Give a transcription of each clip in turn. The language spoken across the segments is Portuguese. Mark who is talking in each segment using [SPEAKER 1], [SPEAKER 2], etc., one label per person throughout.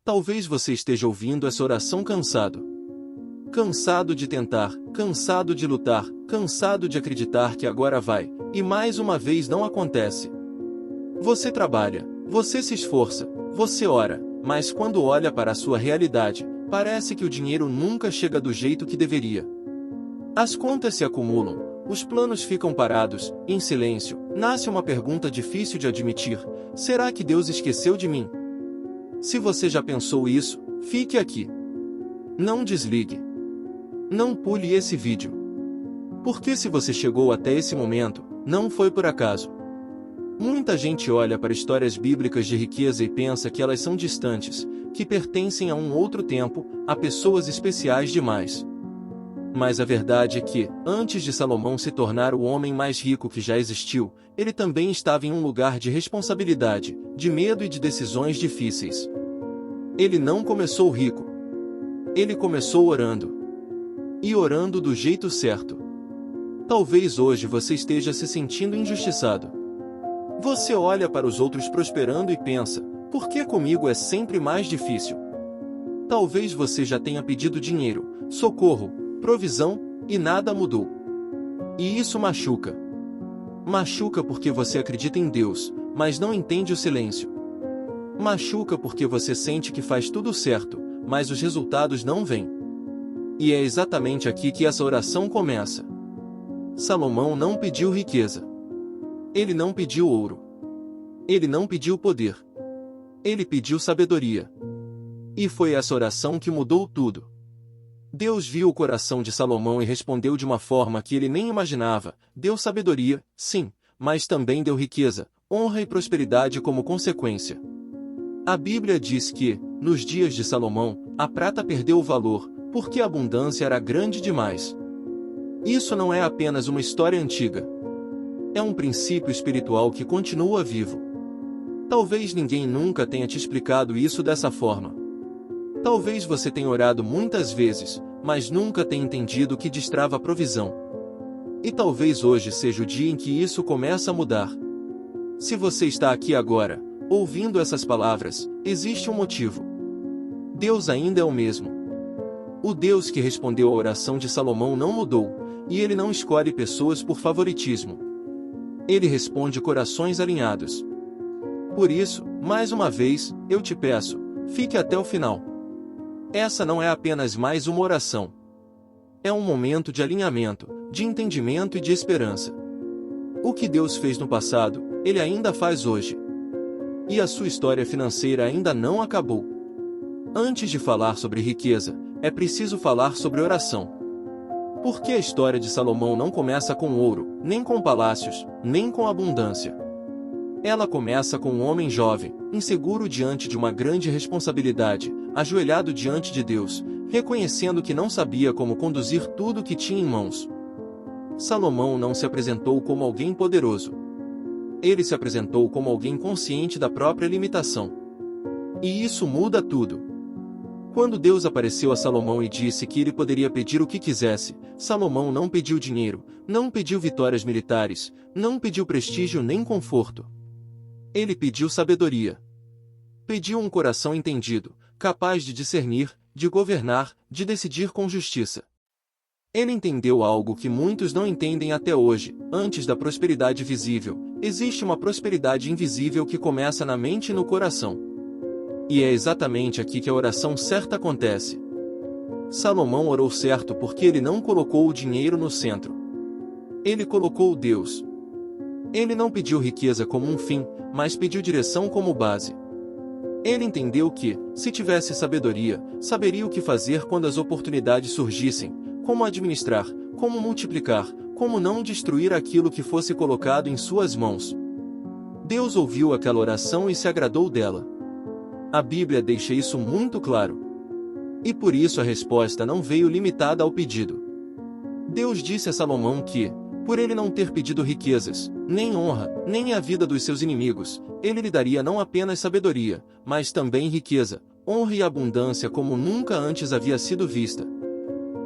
[SPEAKER 1] Talvez você esteja ouvindo essa oração cansado. Cansado de tentar, cansado de lutar, cansado de acreditar que agora vai, e mais uma vez não acontece. Você trabalha, você se esforça, você ora, mas quando olha para a sua realidade, parece que o dinheiro nunca chega do jeito que deveria. As contas se acumulam, os planos ficam parados, em silêncio, nasce uma pergunta difícil de admitir: será que Deus esqueceu de mim? Se você já pensou isso, fique aqui. Não desligue. Não pule esse vídeo. Porque se você chegou até esse momento, não foi por acaso. Muita gente olha para histórias bíblicas de riqueza e pensa que elas são distantes, que pertencem a um outro tempo, a pessoas especiais demais. Mas a verdade é que, antes de Salomão se tornar o homem mais rico que já existiu, ele também estava em um lugar de responsabilidade, de medo e de decisões difíceis. Ele não começou rico. Ele começou orando. E orando do jeito certo. Talvez hoje você esteja se sentindo injustiçado. Você olha para os outros prosperando e pensa: por que comigo é sempre mais difícil? Talvez você já tenha pedido dinheiro, socorro, provisão, e nada mudou. E isso machuca. Machuca porque você acredita em Deus, mas não entende o silêncio. Machuca porque você sente que faz tudo certo, mas os resultados não vêm. E é exatamente aqui que essa oração começa. Salomão não pediu riqueza. Ele não pediu ouro. Ele não pediu poder. Ele pediu sabedoria. E foi essa oração que mudou tudo. Deus viu o coração de Salomão e respondeu de uma forma que ele nem imaginava. Deu sabedoria, sim, mas também deu riqueza, honra e prosperidade como consequência. A Bíblia diz que, nos dias de Salomão, a prata perdeu o valor, porque a abundância era grande demais. Isso não é apenas uma história antiga. É um princípio espiritual que continua vivo. Talvez ninguém nunca tenha te explicado isso dessa forma. Talvez você tenha orado muitas vezes, mas nunca tenha entendido que destrava a provisão. E talvez hoje seja o dia em que isso começa a mudar. Se você está aqui agora, ouvindo essas palavras, existe um motivo. Deus ainda é o mesmo. O Deus que respondeu à oração de Salomão não mudou, e ele não escolhe pessoas por favoritismo. Ele responde corações alinhados. Por isso, mais uma vez, eu te peço, fique até o final. Essa não é apenas mais uma oração. É um momento de alinhamento, de entendimento e de esperança. O que Deus fez no passado, Ele ainda faz hoje. E a sua história financeira ainda não acabou. Antes de falar sobre riqueza, é preciso falar sobre oração. Porque a história de Salomão não começa com ouro, nem com palácios, nem com abundância. Ela começa com um homem jovem, inseguro diante de uma grande responsabilidade, ajoelhado diante de Deus, reconhecendo que não sabia como conduzir tudo o que tinha em mãos. Salomão não se apresentou como alguém poderoso. Ele se apresentou como alguém consciente da própria limitação. E isso muda tudo. Quando Deus apareceu a Salomão e disse que ele poderia pedir o que quisesse, Salomão não pediu dinheiro, não pediu vitórias militares, não pediu prestígio nem conforto. Ele pediu sabedoria. Pediu um coração entendido, capaz de discernir, de governar, de decidir com justiça. Ele entendeu algo que muitos não entendem até hoje: antes da prosperidade visível, existe uma prosperidade invisível que começa na mente e no coração. E é exatamente aqui que a oração certa acontece. Salomão orou certo porque ele não colocou o dinheiro no centro. Ele colocou Deus. Ele não pediu riqueza como um fim, mas pediu direção como base. Ele entendeu que, se tivesse sabedoria, saberia o que fazer quando as oportunidades surgissem, como administrar, como multiplicar, como não destruir aquilo que fosse colocado em suas mãos. Deus ouviu aquela oração e se agradou dela. A Bíblia deixa isso muito claro. E por isso a resposta não veio limitada ao pedido. Deus disse a Salomão que, por ele não ter pedido riquezas, nem honra, nem a vida dos seus inimigos, ele lhe daria não apenas sabedoria, mas também riqueza, honra e abundância como nunca antes havia sido vista.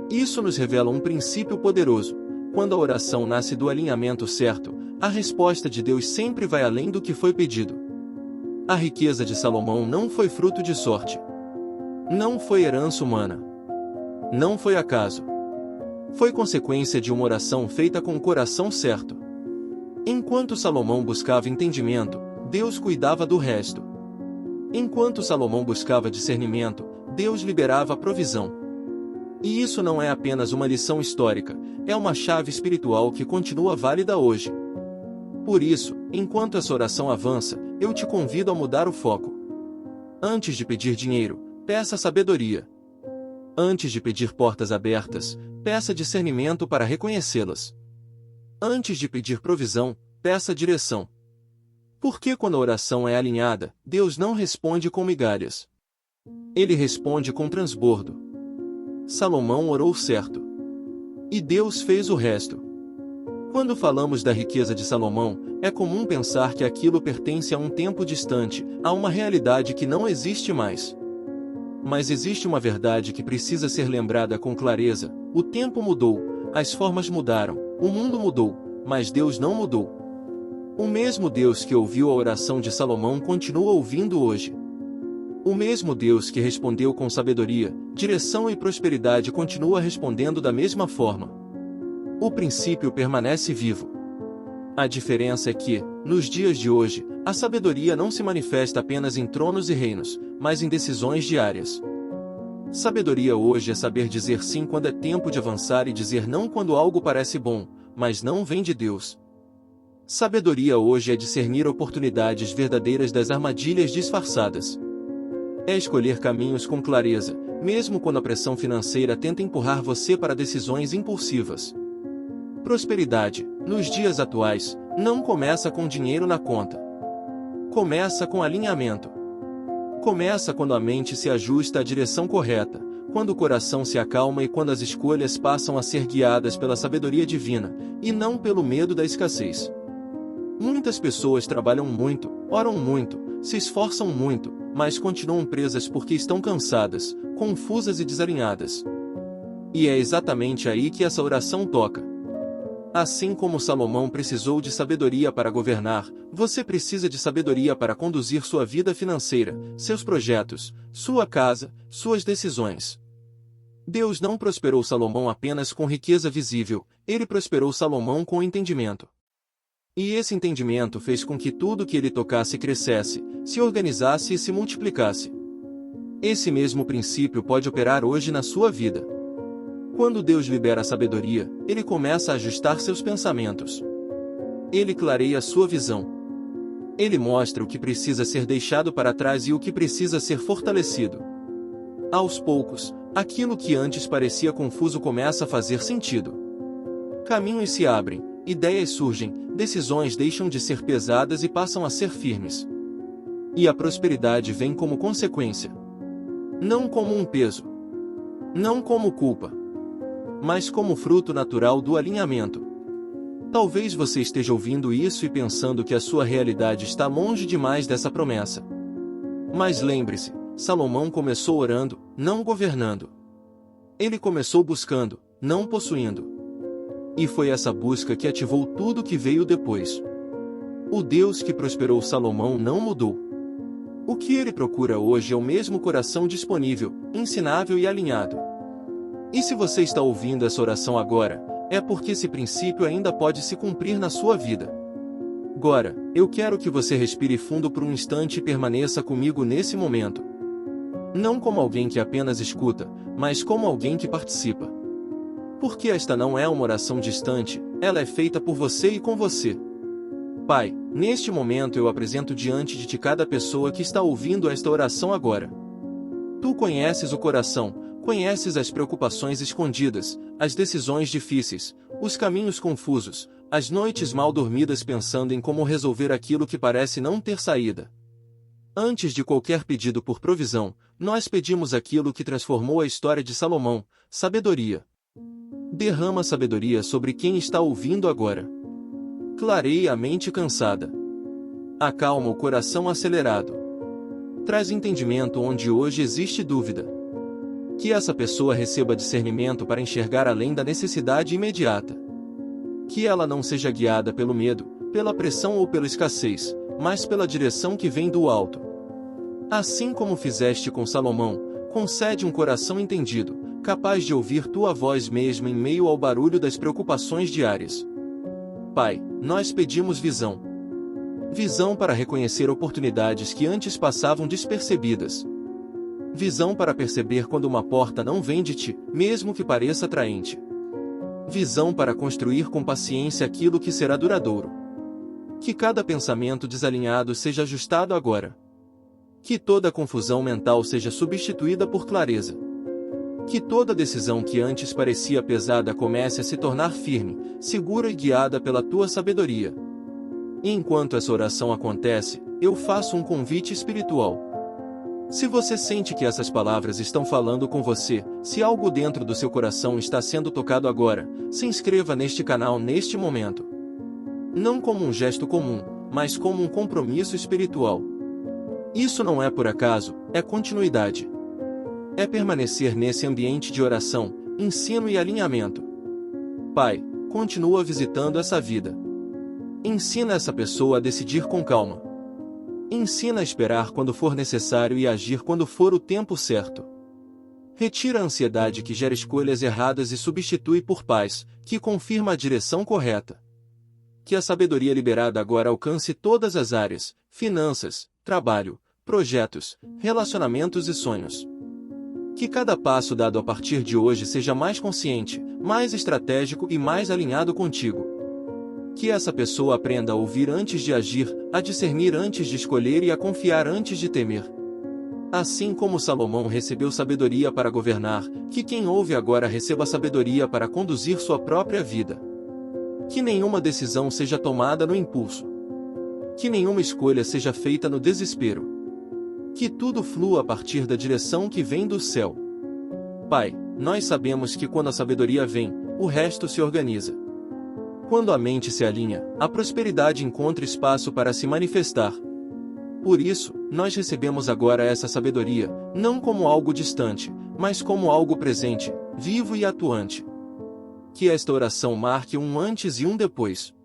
[SPEAKER 1] Isso nos revela um princípio poderoso. Quando a oração nasce do alinhamento certo, a resposta de Deus sempre vai além do que foi pedido. A riqueza de Salomão não foi fruto de sorte. Não foi herança humana. Não foi acaso. Foi consequência de uma oração feita com o coração certo. Enquanto Salomão buscava entendimento, Deus cuidava do resto. Enquanto Salomão buscava discernimento, Deus liberava a provisão. E isso não é apenas uma lição histórica, é uma chave espiritual que continua válida hoje. Por isso, enquanto essa oração avança, eu te convido a mudar o foco. Antes de pedir dinheiro, peça sabedoria. Antes de pedir portas abertas, peça discernimento para reconhecê-las. Antes de pedir provisão, peça direção. Porque quando a oração é alinhada, Deus não responde com migalhas. Ele responde com transbordo. Salomão orou certo. E Deus fez o resto. Quando falamos da riqueza de Salomão, é comum pensar que aquilo pertence a um tempo distante, a uma realidade que não existe mais. Mas existe uma verdade que precisa ser lembrada com clareza: o tempo mudou, as formas mudaram, o mundo mudou, mas Deus não mudou. O mesmo Deus que ouviu a oração de Salomão continua ouvindo hoje. O mesmo Deus que respondeu com sabedoria, direção e prosperidade continua respondendo da mesma forma. O princípio permanece vivo. A diferença é que, nos dias de hoje, a sabedoria não se manifesta apenas em tronos e reinos, mas em decisões diárias. Sabedoria hoje é saber dizer sim quando é tempo de avançar e dizer não quando algo parece bom, mas não vem de Deus. Sabedoria hoje é discernir oportunidades verdadeiras das armadilhas disfarçadas. É escolher caminhos com clareza, mesmo quando a pressão financeira tenta empurrar você para decisões impulsivas. Prosperidade, nos dias atuais, não começa com dinheiro na conta. Começa com alinhamento. Começa quando a mente se ajusta à direção correta, quando o coração se acalma e quando as escolhas passam a ser guiadas pela sabedoria divina, e não pelo medo da escassez. Muitas pessoas trabalham muito, oram muito, se esforçam muito, mas continuam presas porque estão cansadas, confusas e desalinhadas. E é exatamente aí que essa oração toca. Assim como Salomão precisou de sabedoria para governar, você precisa de sabedoria para conduzir sua vida financeira, seus projetos, sua casa, suas decisões. Deus não prosperou Salomão apenas com riqueza visível, ele prosperou Salomão com entendimento. E esse entendimento fez com que tudo que ele tocasse crescesse, se organizasse e se multiplicasse. Esse mesmo princípio pode operar hoje na sua vida. Quando Deus libera a sabedoria, ele começa a ajustar seus pensamentos. Ele clareia sua visão. Ele mostra o que precisa ser deixado para trás e o que precisa ser fortalecido. Aos poucos, aquilo que antes parecia confuso começa a fazer sentido. Caminhos se abrem, ideias surgem, decisões deixam de ser pesadas e passam a ser firmes. E a prosperidade vem como consequência. Não como um peso. Não como culpa. Mas como fruto natural do alinhamento. Talvez você esteja ouvindo isso e pensando que a sua realidade está longe demais dessa promessa. Mas lembre-se, Salomão começou orando, não governando. Ele começou buscando, não possuindo. E foi essa busca que ativou tudo que veio depois. O Deus que prosperou Salomão não mudou. O que ele procura hoje é o mesmo coração disponível, ensinável e alinhado. E se você está ouvindo essa oração agora, é porque esse princípio ainda pode se cumprir na sua vida. Agora, eu quero que você respire fundo por um instante e permaneça comigo nesse momento. Não como alguém que apenas escuta, mas como alguém que participa. Porque esta não é uma oração distante, ela é feita por você e com você. Pai, neste momento eu apresento diante de ti cada pessoa que está ouvindo esta oração agora. Tu conheces o coração, conheces as preocupações escondidas, as decisões difíceis, os caminhos confusos, as noites mal dormidas pensando em como resolver aquilo que parece não ter saída. Antes de qualquer pedido por provisão, nós pedimos aquilo que transformou a história de Salomão, sabedoria. Derrama sabedoria sobre quem está ouvindo agora. Clareia a mente cansada. Acalma o coração acelerado. Traz entendimento onde hoje existe dúvida. Que essa pessoa receba discernimento para enxergar além da necessidade imediata. Que ela não seja guiada pelo medo, pela pressão ou pela escassez, mas pela direção que vem do alto. Assim como fizeste com Salomão, Concede um coração entendido, capaz de ouvir tua voz mesmo em meio ao barulho das preocupações diárias. Pai, nós pedimos visão. Visão para reconhecer oportunidades que antes passavam despercebidas. Visão para perceber quando uma porta não vem de ti, mesmo que pareça atraente. Visão para construir com paciência aquilo que será duradouro. Que cada pensamento desalinhado seja ajustado agora. Que toda confusão mental seja substituída por clareza. Que toda decisão que antes parecia pesada comece a se tornar firme, segura e guiada pela tua sabedoria. E enquanto essa oração acontece, eu faço um convite espiritual. Se você sente que essas palavras estão falando com você, se algo dentro do seu coração está sendo tocado agora, se inscreva neste canal neste momento. Não como um gesto comum, mas como um compromisso espiritual. Isso não é por acaso, é continuidade. É permanecer nesse ambiente de oração, ensino e alinhamento. Pai, continua visitando essa vida. Ensina essa pessoa a decidir com calma. Ensina a esperar quando for necessário e agir quando for o tempo certo. Retira a ansiedade que gera escolhas erradas e substitui por paz, que confirma a direção correta. Que a sabedoria liberada agora alcance todas as áreas, finanças, trabalho, projetos, relacionamentos e sonhos. Que cada passo dado a partir de hoje seja mais consciente, mais estratégico e mais alinhado contigo. Que essa pessoa aprenda a ouvir antes de agir, a discernir antes de escolher e a confiar antes de temer. Assim como Salomão recebeu sabedoria para governar, que quem ouve agora receba sabedoria para conduzir sua própria vida. Que nenhuma decisão seja tomada no impulso. Que nenhuma escolha seja feita no desespero. Que tudo flua a partir da direção que vem do céu. Pai, nós sabemos que quando a sabedoria vem, o resto se organiza. Quando a mente se alinha, a prosperidade encontra espaço para se manifestar. Por isso, nós recebemos agora essa sabedoria, não como algo distante, mas como algo presente, vivo e atuante. Que esta oração marque um antes e um depois.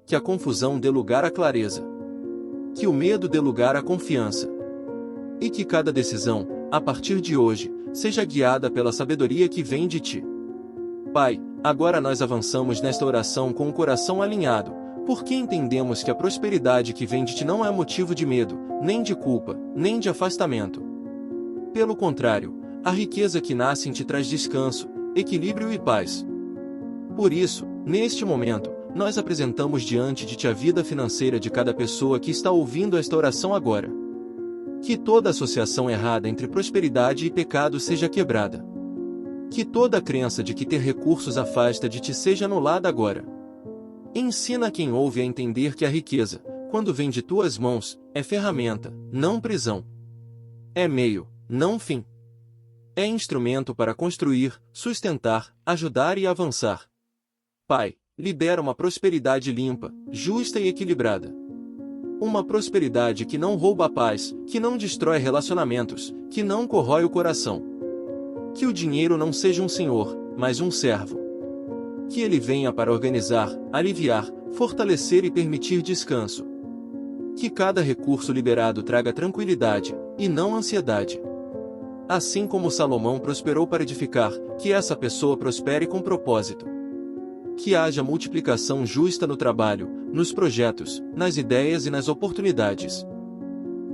[SPEAKER 1] Que a confusão dê lugar à clareza. Que o medo dê lugar à confiança. E que cada decisão, a partir de hoje, seja guiada pela sabedoria que vem de ti. Pai, agora nós avançamos nesta oração com o coração alinhado, porque entendemos que a prosperidade que vem de ti não é motivo de medo, nem de culpa, nem de afastamento. Pelo contrário, a riqueza que nasce em ti traz descanso, equilíbrio e paz. Por isso, neste momento, nós apresentamos diante de ti a vida financeira de cada pessoa que está ouvindo esta oração agora. Que toda associação errada entre prosperidade e pecado seja quebrada. Que toda a crença de que ter recursos afasta de ti seja anulada agora. Ensina quem ouve a entender que a riqueza, quando vem de tuas mãos, é ferramenta, não prisão. É meio, não fim. É instrumento para construir, sustentar, ajudar e avançar. Pai, libera uma prosperidade limpa, justa e equilibrada. Uma prosperidade que não rouba a paz, que não destrói relacionamentos, que não corrói o coração. Que o dinheiro não seja um senhor, mas um servo. Que ele venha para organizar, aliviar, fortalecer e permitir descanso. Que cada recurso liberado traga tranquilidade, e não ansiedade. Assim como Salomão prosperou para edificar, que essa pessoa prospere com propósito. Que haja multiplicação justa no trabalho, nos projetos, nas ideias e nas oportunidades.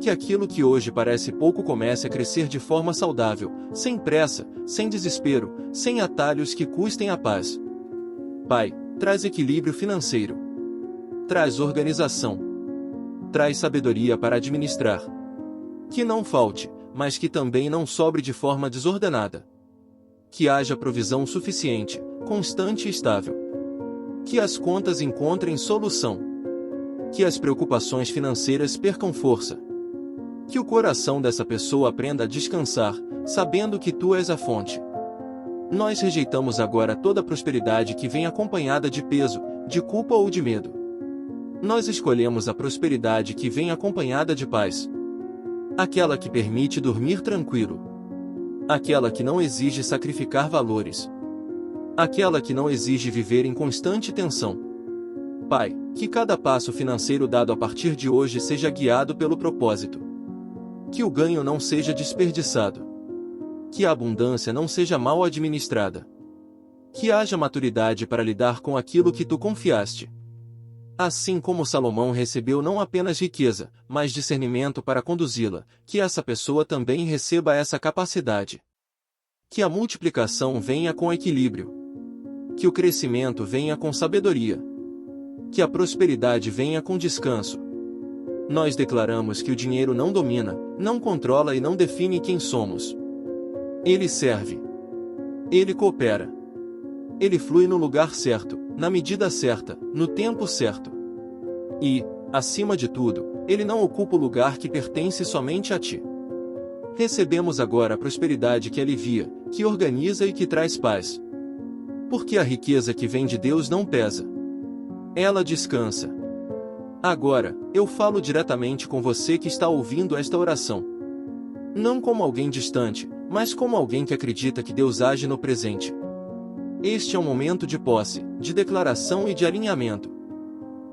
[SPEAKER 1] Que aquilo que hoje parece pouco comece a crescer de forma saudável, sem pressa, sem desespero, sem atalhos que custem a paz. Pai, traz equilíbrio financeiro. Traz organização. Traz sabedoria para administrar. Que não falte, mas que também não sobre de forma desordenada. Que haja provisão suficiente, constante e estável. Que as contas encontrem solução. Que as preocupações financeiras percam força. Que o coração dessa pessoa aprenda a descansar, sabendo que tu és a fonte. Nós rejeitamos agora toda prosperidade que vem acompanhada de peso, de culpa ou de medo. Nós escolhemos a prosperidade que vem acompanhada de paz. Aquela que permite dormir tranquilo. Aquela que não exige sacrificar valores. Aquela que não exige viver em constante tensão. Pai, que cada passo financeiro dado a partir de hoje seja guiado pelo propósito. Que o ganho não seja desperdiçado. Que a abundância não seja mal administrada. Que haja maturidade para lidar com aquilo que tu confiaste. Assim como Salomão recebeu não apenas riqueza, mas discernimento para conduzi-la, que essa pessoa também receba essa capacidade. Que a multiplicação venha com equilíbrio. Que o crescimento venha com sabedoria. Que a prosperidade venha com descanso. Nós declaramos que o dinheiro não domina, não controla e não define quem somos. Ele serve. Ele coopera. Ele flui no lugar certo, na medida certa, no tempo certo. E, acima de tudo, ele não ocupa o lugar que pertence somente a ti. Recebemos agora a prosperidade que alivia, que organiza e que traz paz. Porque a riqueza que vem de Deus não pesa. Ela descansa. Agora, eu falo diretamente com você que está ouvindo esta oração. Não como alguém distante, mas como alguém que acredita que Deus age no presente. Este é um momento de posse, de declaração e de alinhamento.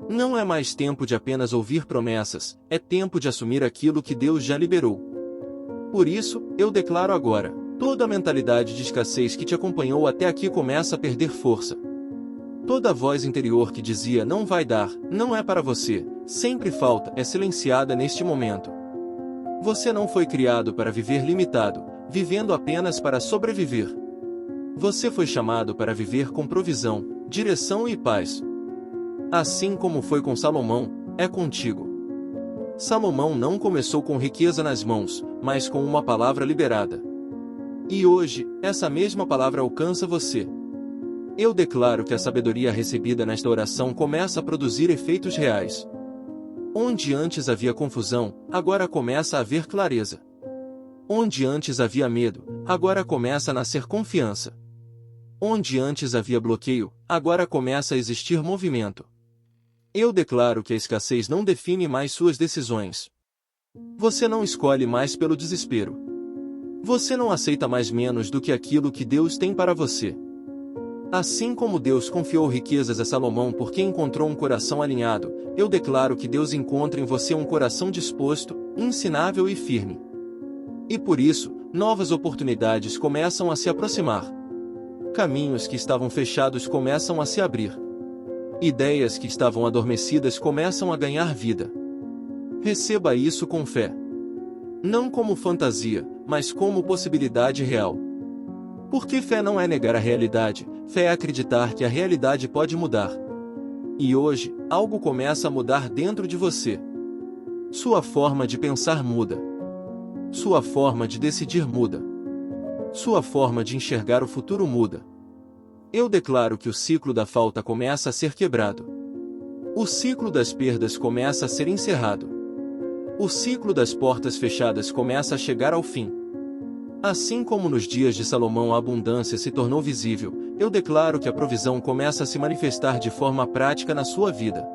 [SPEAKER 1] Não é mais tempo de apenas ouvir promessas, é tempo de assumir aquilo que Deus já liberou. Por isso, eu declaro agora, toda a mentalidade de escassez que te acompanhou até aqui começa a perder força. Toda a voz interior que dizia não vai dar, não é para você, sempre falta, é silenciada neste momento. Você não foi criado para viver limitado, vivendo apenas para sobreviver. Você foi chamado para viver com provisão, direção e paz. Assim como foi com Salomão, é contigo. Salomão não começou com riqueza nas mãos, mas com uma palavra liberada. E hoje, essa mesma palavra alcança você. Eu declaro que a sabedoria recebida nesta oração começa a produzir efeitos reais. Onde antes havia confusão, agora começa a haver clareza. Onde antes havia medo, agora começa a nascer confiança. Onde antes havia bloqueio, agora começa a existir movimento. Eu declaro que a escassez não define mais suas decisões. Você não escolhe mais pelo desespero. Você não aceita mais menos do que aquilo que Deus tem para você. Assim como Deus confiou riquezas a Salomão porque encontrou um coração alinhado, eu declaro que Deus encontra em você um coração disposto, ensinável e firme. E por isso, novas oportunidades começam a se aproximar. Caminhos que estavam fechados começam a se abrir. Ideias que estavam adormecidas começam a ganhar vida. Receba isso com fé. Não como fantasia, mas como possibilidade real. Porque fé não é negar a realidade, fé é acreditar que a realidade pode mudar. E hoje, algo começa a mudar dentro de você. Sua forma de pensar muda. Sua forma de decidir muda. Sua forma de enxergar o futuro muda. Eu declaro que o ciclo da falta começa a ser quebrado. O ciclo das perdas começa a ser encerrado. O ciclo das portas fechadas começa a chegar ao fim. Assim como nos dias de Salomão a abundância se tornou visível, eu declaro que a provisão começa a se manifestar de forma prática na sua vida.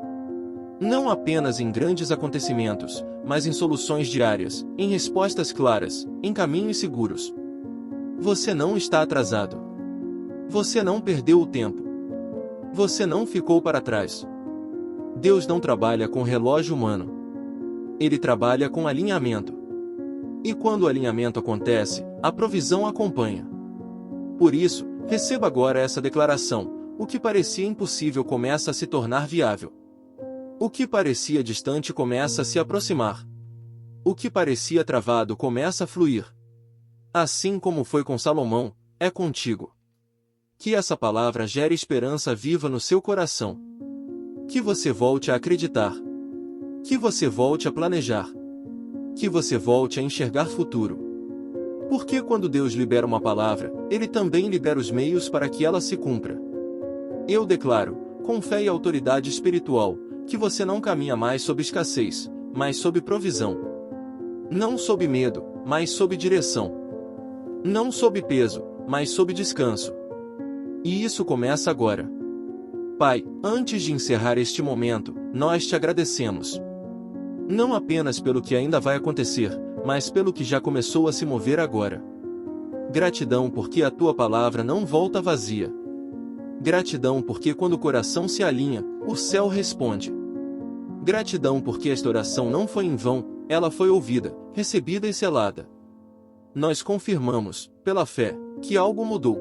[SPEAKER 1] Não apenas em grandes acontecimentos, mas em soluções diárias, em respostas claras, em caminhos seguros. Você não está atrasado. Você não perdeu o tempo. Você não ficou para trás. Deus não trabalha com relógio humano. Ele trabalha com alinhamento. E quando o alinhamento acontece, a provisão acompanha. Por isso, receba agora essa declaração: o que parecia impossível começa a se tornar viável. O que parecia distante começa a se aproximar. O que parecia travado começa a fluir. Assim como foi com Salomão, é contigo. Que essa palavra gere esperança viva no seu coração. Que você volte a acreditar. Que você volte a planejar. Que você volte a enxergar futuro. Porque quando Deus libera uma palavra, Ele também libera os meios para que ela se cumpra. Eu declaro, com fé e autoridade espiritual, que você não caminha mais sob escassez, mas sob provisão. Não sob medo, mas sob direção. Não sob peso, mas sob descanso. E isso começa agora. Pai, antes de encerrar este momento, nós te agradecemos. Não apenas pelo que ainda vai acontecer, mas pelo que já começou a se mover agora. Gratidão porque a tua palavra não volta vazia. Gratidão porque quando o coração se alinha, o céu responde. Gratidão porque esta oração não foi em vão, ela foi ouvida, recebida e selada. nós confirmamos, pela fé, que algo mudou.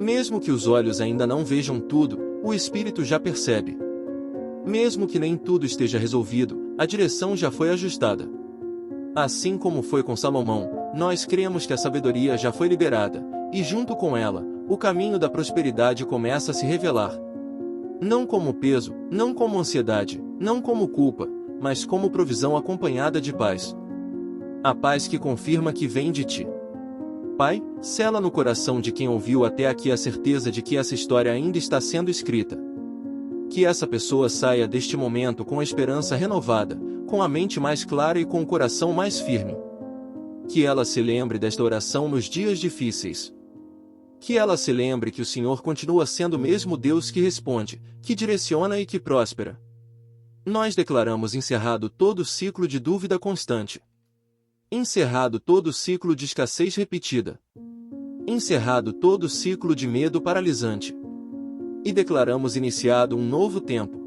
[SPEAKER 1] Mesmo que os olhos ainda não vejam tudo, o espírito já percebe. Mesmo que nem tudo esteja resolvido, a direção já foi ajustada. Assim como foi com Salomão, nós cremos que a sabedoria já foi liberada, e junto com ela, o caminho da prosperidade começa a se revelar. Não como peso, não como ansiedade, não como culpa, mas como provisão acompanhada de paz. A paz que confirma que vem de ti. Pai, sela no coração de quem ouviu até aqui a certeza de que essa história ainda está sendo escrita. Que essa pessoa saia deste momento com a esperança renovada, com a mente mais clara e com o coração mais firme. Que ela se lembre desta oração nos dias difíceis. Que ela se lembre que o Senhor continua sendo o mesmo Deus que responde, que direciona e que próspera. Nós declaramos encerrado todo o ciclo de dúvida constante. Encerrado todo o ciclo de escassez repetida. Encerrado todo o ciclo de medo paralisante. E declaramos iniciado um novo tempo.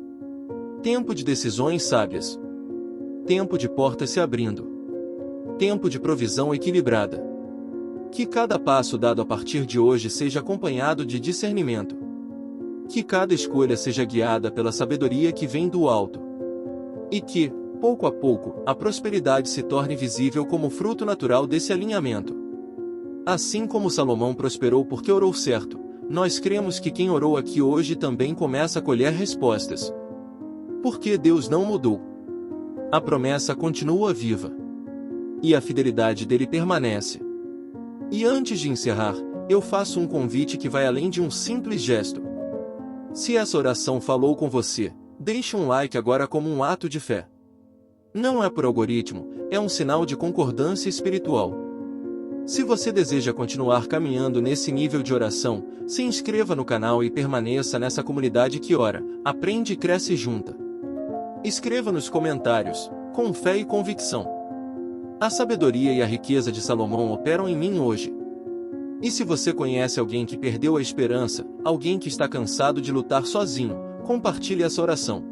[SPEAKER 1] Tempo de decisões sábias. Tempo de portas se abrindo. Tempo de provisão equilibrada. Que cada passo dado a partir de hoje seja acompanhado de discernimento. Que cada escolha seja guiada pela sabedoria que vem do alto. E que, pouco a pouco, a prosperidade se torne visível como fruto natural desse alinhamento. Assim como Salomão prosperou porque orou certo, nós cremos que quem orou aqui hoje também começa a colher respostas. Porque Deus não mudou. A promessa continua viva. E a fidelidade dele permanece. E antes de encerrar, eu faço um convite que vai além de um simples gesto. Se essa oração falou com você, deixe um like agora como um ato de fé. Não é por algoritmo, é um sinal de concordância espiritual. Se você deseja continuar caminhando nesse nível de oração, se inscreva no canal e permaneça nessa comunidade que ora, aprende e cresce junta. Escreva nos comentários, com fé e convicção. A sabedoria e a riqueza de Salomão operam em mim hoje. E se você conhece alguém que perdeu a esperança, alguém que está cansado de lutar sozinho, compartilhe essa oração.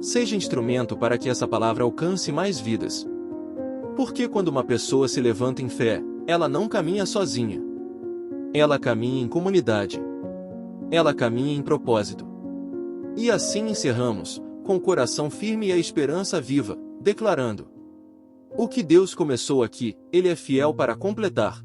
[SPEAKER 1] Seja instrumento para que essa palavra alcance mais vidas. Porque quando uma pessoa se levanta em fé, ela não caminha sozinha. Ela caminha em comunidade. Ela caminha em propósito. E assim encerramos, com o coração firme e a esperança viva, declarando: o que Deus começou aqui, Ele é fiel para completar.